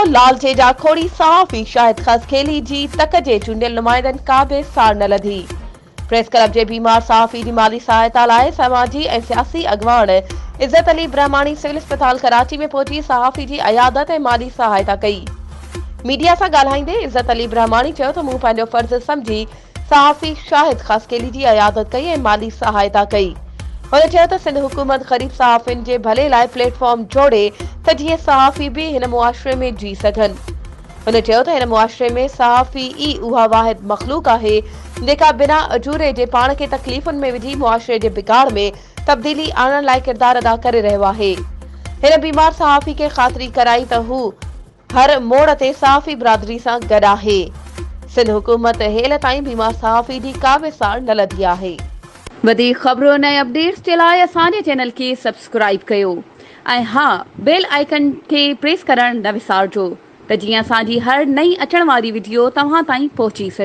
लालचेजा खोड़ी सहाफ़ी शाहिद खसखेली जी तक जे चूंडियल नुमाइंदनि का बि साड़ न लधी। प्रेस क्लब जे बीमार सहाफ़ी जी माली सहायता लाइ समाजी ऐं सियासी अॻवान इज़त अली ब्रह्माणी सिविल अस्पताल कराची में पहुची सहाफ़ी जी अयादत ऐं माली सहायता कई। मीडिया सां ॻाल्हाईंदे इज़त अली ब्रह्माणी चयो त मूं पंहिंजो फर्ज़ समझी सहाफ़ी शाहिद खसखेली जी अयादत कई ऐं माली सहायता कई। हुन चयो त सिंध हुकूमत ग़रीब सहाफ़ियुनि जे भले लाइ प्लेटफॉर्म जोड़े त जीअं सहाफ़ी बि हिन मुआशरे में जी सघनि। हुन चयो त हिन मुआशरे में सहाफ़ी ई उहा वाहिद मख़लूक आहे जेका बिना अजूरे जे पाण खे तकलीफ़ुनि में विझी मुआशरे जे बिगाड़ में तब्दीली आणण लाइ किरदार अदा करे रहियो आहे। हिन बीमार सहाफ़ी खे ख़ातिरी कराई त हू हर मोड़ ते सहाफ़ी बिरादरी सां गॾु आहे। सिंध हुकूमत हेल ताईं बीमार सहाफ़ी जी का बि साड़ न लधी आहे। वधीक ख़बरुनि ऐं अपडेट्स जे लाइ असांजे चैनल खे सब्सक्राइब कयो ऐं हा बेल आइकन खे प्रेस करणु न विसारिजो त जीअं असांजी हर नई अचण वारी वीडियो तव्हां ताईं पहुची सघे।